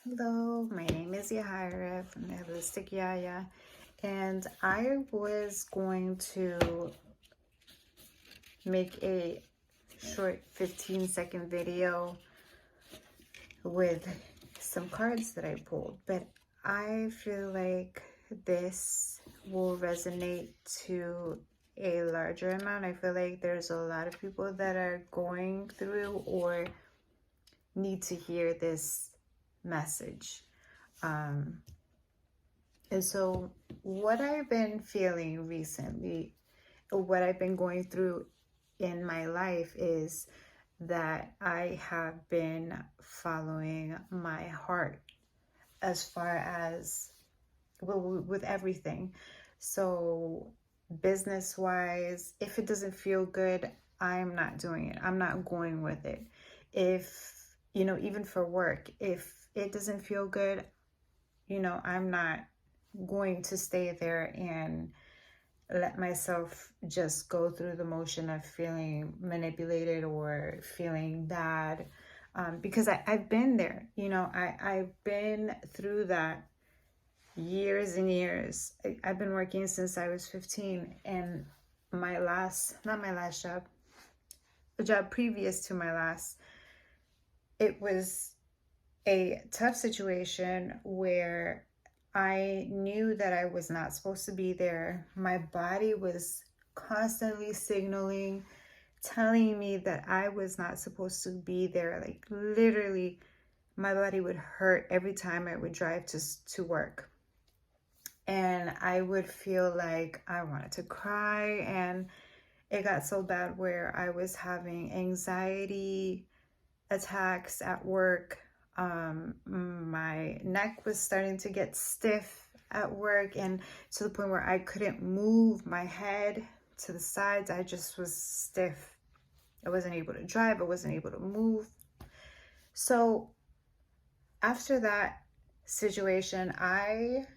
Hello, my name is Yahira from the Holistic Yaya, and I was going to make a short 15-second video with some cards that I pulled, but I feel like this will resonate to a larger amount. I feel like there's a lot of people that are going through or need to hear this message. And so what I've been feeling recently, what I've been going through in my life is that I have been following my heart as far as with everything. So business wise, if it doesn't feel good, I'm not doing it. I'm not going with it. If, even for work, if it doesn't feel good, I'm not going to stay there and let myself just go through the motion of feeling manipulated or feeling bad, because I've been there. I've been through that years and years. I've been working since I was 15, and not my last job, the job previous to my last, it was a tough situation where I knew that I was not supposed to be there. My body was constantly signaling, telling me that I was not supposed to be there. Like literally, my body would hurt every time I would drive to work. And I would feel like I wanted to cry. And it got so bad where I was having anxiety attacks at work. My neck was starting to get stiff at work, and to the point where I couldn't move my head to the sides. I just was stiff. I wasn't able to drive. I wasn't able to move. So after that situation, I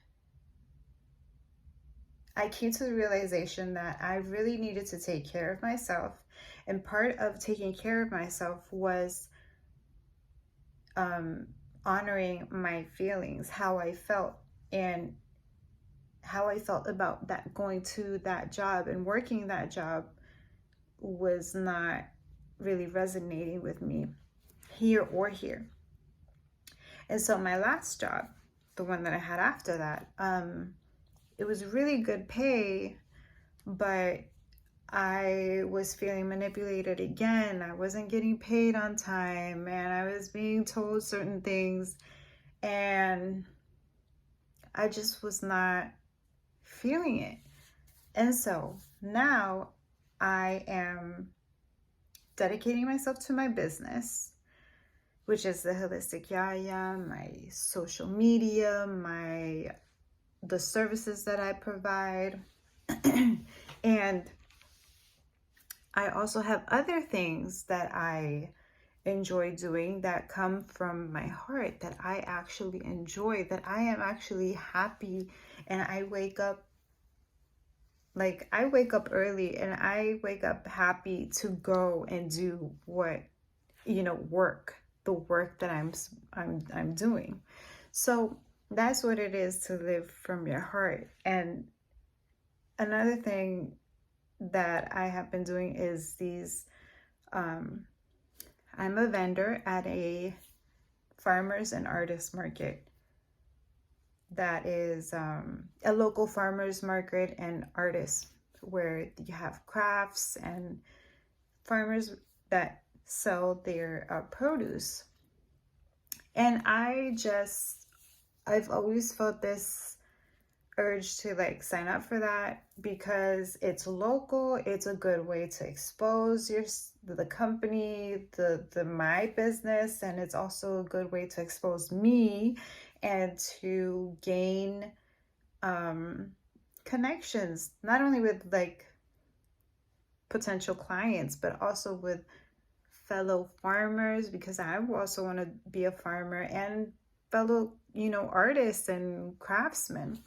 came to the realization that I really needed to take care of myself. And part of taking care of myself was honoring my feelings, how I felt, and how I felt about that, going to that job and working that job was not really resonating with me here or here. And so my last job, the one that I had after that, it was really good pay, but I was feeling manipulated again. I wasn't getting paid on time, and I was being told certain things, and I just was not feeling it. And so now I am dedicating myself to my business, which is the Holistic Yaya, my social media, the services that I provide. And I also have other things that I enjoy doing that come from my heart, that I actually enjoy, that I am actually happy. And I wake up early, and I wake up happy to go and do what, the work that I'm doing. So that's what it is to live from your heart. And another thing that I have been doing is I'm a vendor at a farmers and artists market. That is a local farmers market and artists, where you have crafts and farmers that sell their produce. And I've always felt this urge to sign up for that because it's local. It's a good way to expose the company, my business, and it's also a good way to expose me and to gain connections, not only with potential clients, but also with fellow farmers, because I also want to be a farmer, and fellow artists and craftsmen.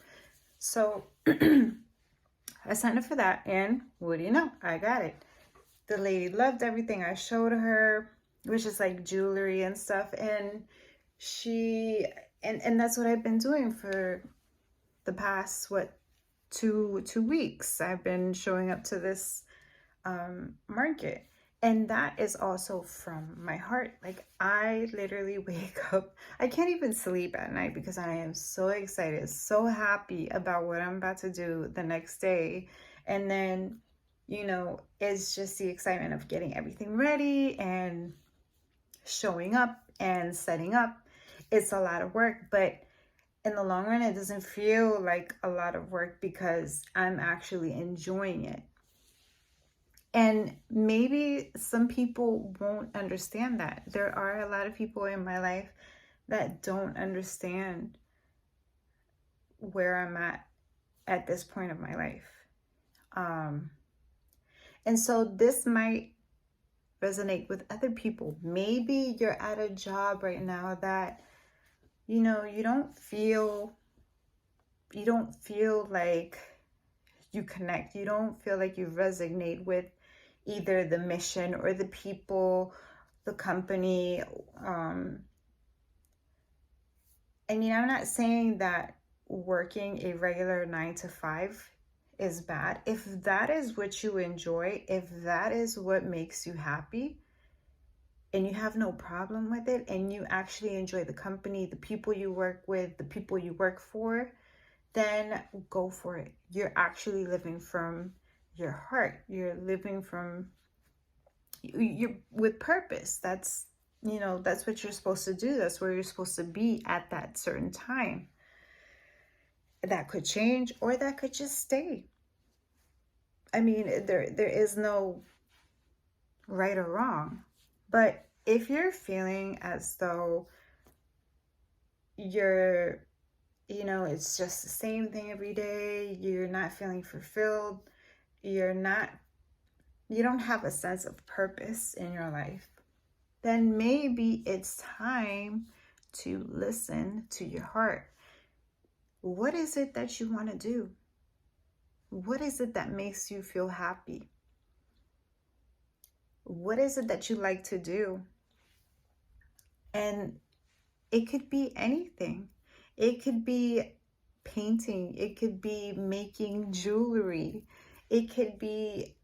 So I signed up for that, and what do you know? I got it. The lady loved everything I showed her, which is like jewelry and stuff. And she, and that's what I've been doing for the past, what, 2 weeks. I've been showing up to this market. And that is also from my heart. Like, I literally wake up, I can't even sleep at night because I am so excited, so happy about what I'm about to do the next day. And then, it's just the excitement of getting everything ready and showing up and setting up. It's a lot of work, but in the long run, it doesn't feel like a lot of work because I'm actually enjoying it. And maybe some people won't understand that. There are a lot of people in my life that don't understand where I'm at this point of my life. And so this might resonate with other people. Maybe you're at a job right now that, you don't feel like you connect. You don't feel like you resonate with either the mission or the people, the company. I'm not saying that working a regular 9 to 5 is bad. If that is what you enjoy, if that is what makes you happy, and you have no problem with it, and you actually enjoy the company, the people you work with, the people you work for, then go for it. You're actually living from your heart. You're living you're with purpose. That's what you're supposed to do. That's where you're supposed to be at that certain time. That could change, or that could just stay. I mean, there is no right or wrong. But if you're feeling as though you're, it's just the same thing every day, you're not feeling fulfilled, you don't have a sense of purpose in your life, then maybe it's time to listen to your heart. What is it that you want to do? What is it that makes you feel happy? What is it that you like to do? And it could be anything. It could be painting. It could be making jewelry. It could be,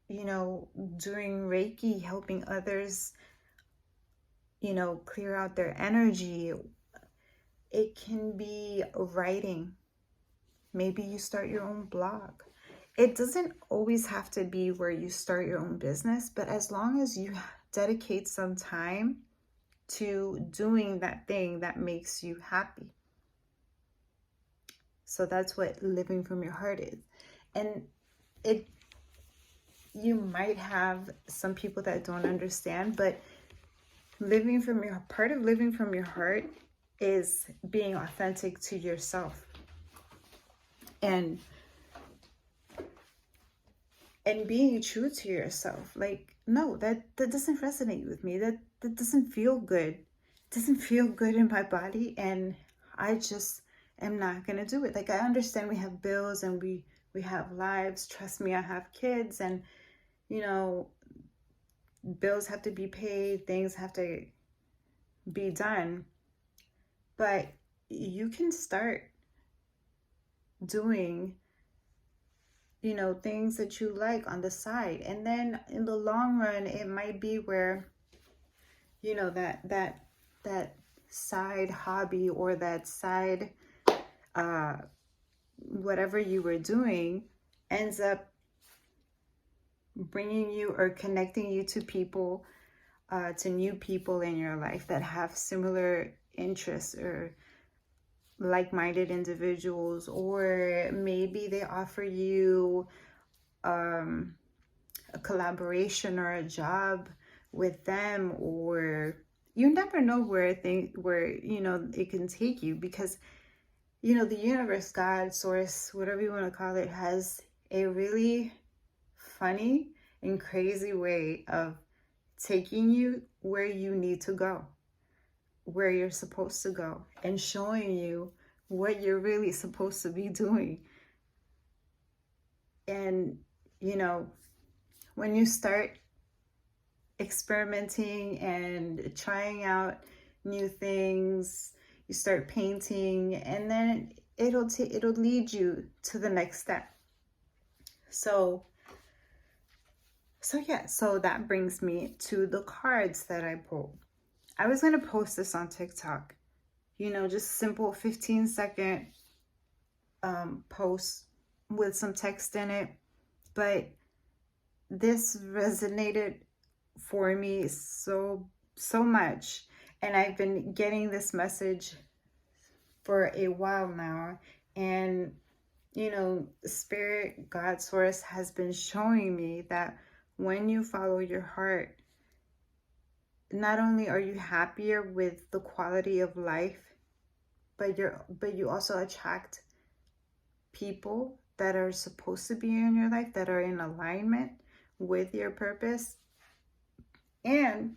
doing Reiki, helping others, clear out their energy. It can be writing. Maybe you start your own blog. It doesn't always have to be where you start your own business, but as long as you dedicate some time to doing that thing that makes you happy. So that's what living from your heart is. And you might have some people that don't understand, but part of living from your heart is being authentic to yourself. And being true to yourself. Like, no, that doesn't resonate with me. That doesn't feel good. It doesn't feel good in my body, and I just am not gonna do it. Like, I understand we have bills and we have lives. Trust me, I have kids, and bills have to be paid, things have to be done. But you can start doing things that you like on the side, and then in the long run, it might be where that side hobby, or that side whatever you were doing, ends up bringing you or connecting you to people, to new people in your life that have similar interests, or like-minded individuals, or maybe they offer you a collaboration or a job with them, or you never know where it can take you, because the universe, God, source, whatever you want to call it, has a really funny and crazy way of taking you where you need to go, where you're supposed to go, and showing you what you're really supposed to be doing. And when you start experimenting and trying out new things, you start painting, and then it'll lead you to the next step. So yeah, so that brings me to the cards that I pulled. I was going to post this on TikTok, just simple 15-second post with some text in it, but this resonated for me so much, and I've been getting this message for a while now, and Spirit, God, Source has been showing me that when you follow your heart, not only are you happier with the quality of life, but you also attract people that are supposed to be in your life, that are in alignment with your purpose, and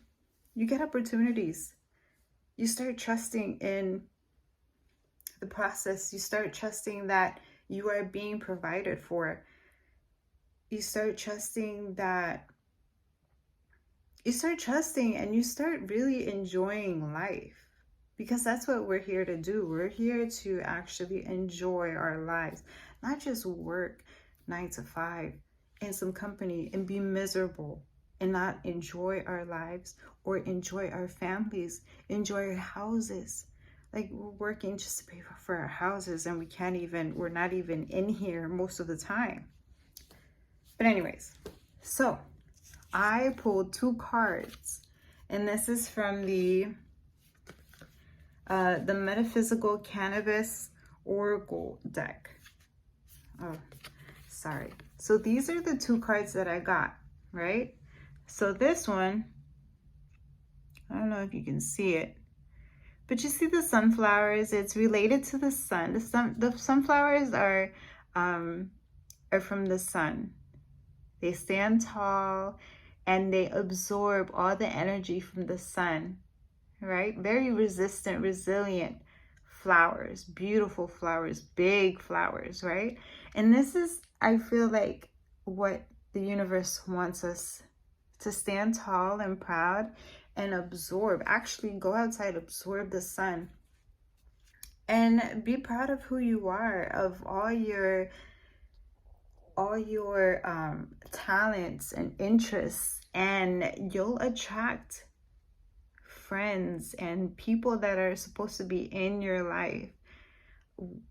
you get opportunities. You start trusting in the process. You start trusting that you are being provided for. You start trusting and you start really enjoying life, because that's what we're here to do. We're here to actually enjoy our lives, not just work 9 to 5 in some company and be miserable and not enjoy our lives or enjoy our families, enjoy our houses. Like, we're working just to pay for our houses, and we're not even in here most of the time. But anyways, so I pulled 2 cards, and this is from the Metaphysical Cannabis Oracle deck. Oh, sorry. So these are the 2 cards that I got, right? So this one, I don't know if you can see it, but you see the sunflowers. It's related to the sun. The sunflowers are from the sun. They stand tall and they absorb all the energy from the sun, right? Very resistant, resilient flowers, beautiful flowers, big flowers, right? And this is, I feel like, what the universe wants us to stand tall and proud and absorb. Actually, go outside, absorb the sun, and be proud of who you are, of all your talents and interests, and you'll attract friends and people that are supposed to be in your life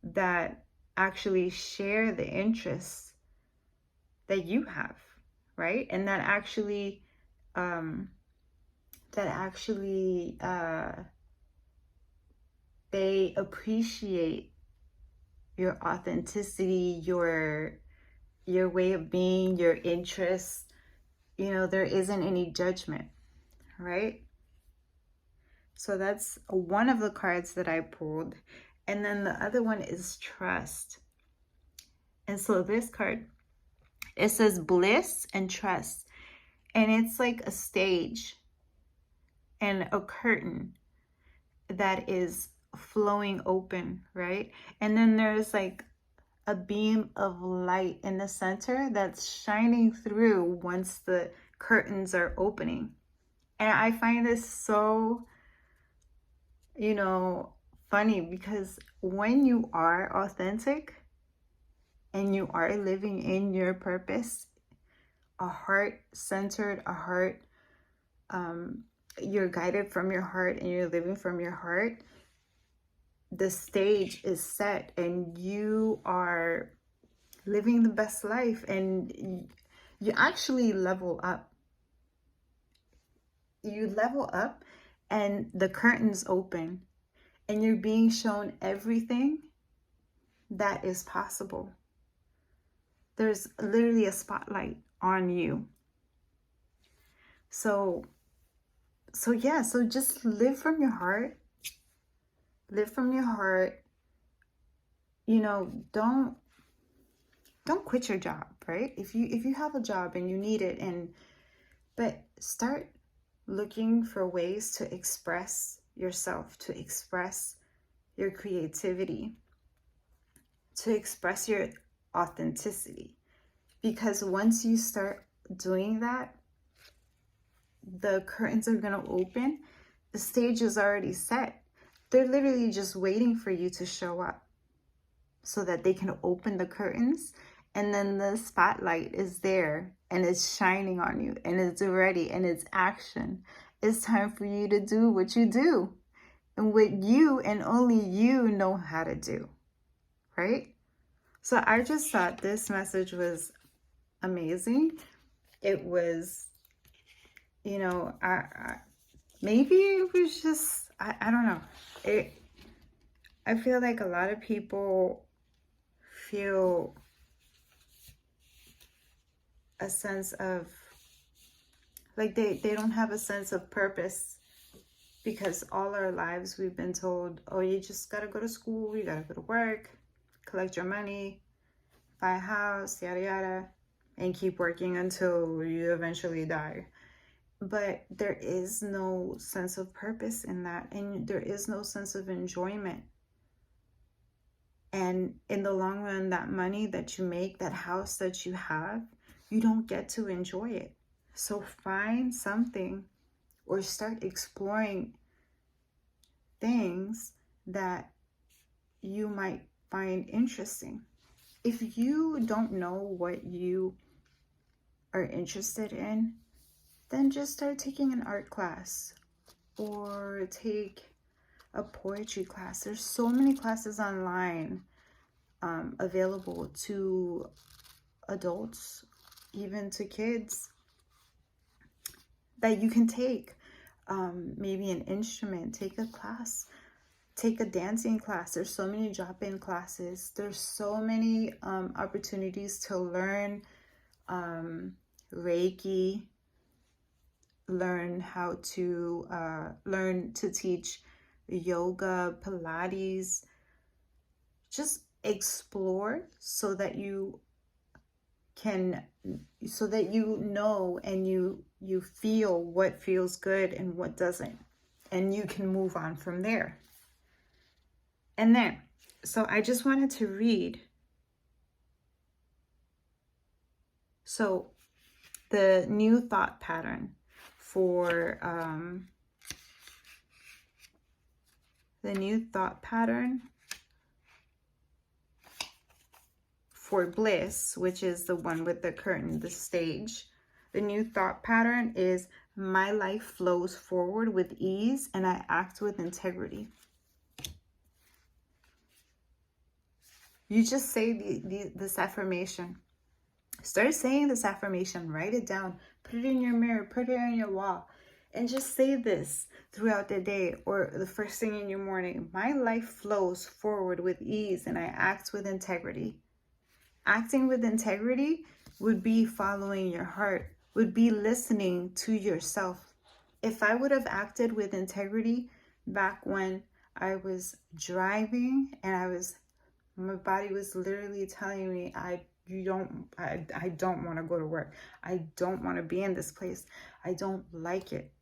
that actually share the interests that you have, right? And that actually they appreciate your authenticity, your way of being, your interests. There isn't any judgment, right? So that's one of the cards that I pulled. And then the other one is trust. And so this card, it says bliss and trust. And it's like a stage and a curtain that is flowing open, right? And then there's like a beam of light in the center that's shining through once the curtains are opening. And I find this so, funny, because when you are authentic and you are living in your purpose, a heart-centered, you're guided from your heart and you're living from your heart, the stage is set and you are living the best life, and you actually level up. You level up and the curtains open and you're being shown everything that is possible. There's literally a spotlight on you. So just live from your heart. Live from your heart. Don't quit your job, right? If you have a job and you need it, but start looking for ways to express yourself, to express your creativity, to express your authenticity. Because once you start doing that, the curtains are going to open The stage is already set. They're literally just waiting for you to show up so that they can open the curtains, and then the spotlight is there and it's shining on you and it's ready and it's action. It's time for you to do what you do and what you and only you know how to do, right? So I just thought this message was amazing. It was, maybe it was just, I don't know. I feel like a lot of people feel a sense of, like they don't have a sense of purpose, because all our lives we've been told, oh, you just gotta go to school, you gotta go to work, collect your money, buy a house, yada yada, and keep working until you eventually die. But there is no sense of purpose in that, and there is no sense of enjoyment. And in the long run, that money that you make, that house that you have, you don't get to enjoy it. So find something or start exploring things that you might find interesting. If you don't know what you are interested in, then just start taking an art class or take a poetry class. There's so many classes online available to adults, even to kids, that you can take. Maybe an instrument, take a class, take a dancing class. There's so many drop-in classes. There's so many opportunities to learn Reiki, learn how to learn to teach yoga, Pilates. Just explore so that you know and you feel what feels good and what doesn't, and you can move on from there. And then, so I just wanted to read. So the new thought pattern for bliss, which is the one with the curtain, the stage. The new thought pattern is, my life flows forward with ease and I act with integrity. You just say this affirmation. Start saying this affirmation. Write it down. Put it in your mirror. Put it on your wall. And just say this throughout the day or the first thing in your morning. My life flows forward with ease and I act with integrity. Acting with integrity would be following your heart, would be listening to yourself. If I would have acted with integrity back when I was driving and my body was literally telling me, I don't want to go to work. I don't want to be in this place. I don't like it.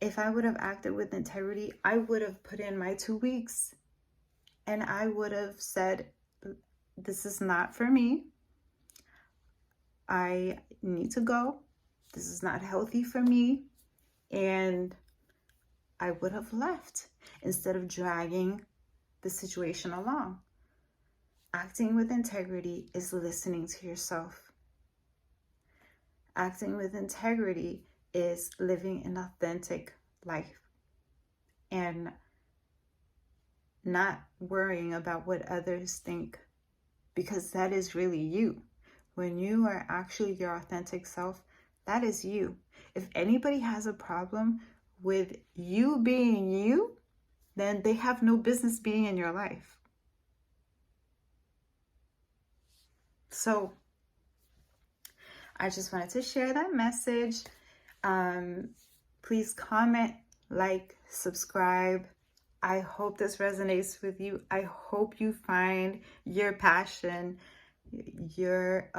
If I would have acted with integrity, I would have put in my 2 weeks and I would have said, this is not for me. I need to go. This is not healthy for me. And I would have left instead of dragging the situation along. Acting with integrity is listening to yourself. Acting with integrity is living an authentic life and not worrying about what others think, because that is really you. When you are actually your authentic self, that is you. If anybody has a problem with you being you, then they have no business being in your life. So I just wanted to share that message. Please comment, like, subscribe. I hope this resonates with you. I hope you find your passion, your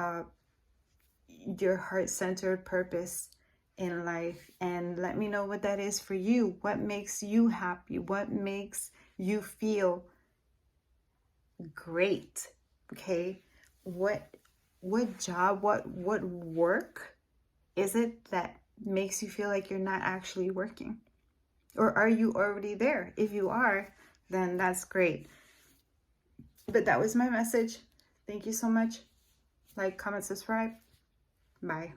heart-centered purpose in life, and let me know what that is for you. What makes you happy? What makes you feel great? Okay, what job, what work is it that makes you feel like you're not actually working? Or are you already there? If you are, then that's great. But that was my message. Thank you so much. Like, comment, subscribe. Bye.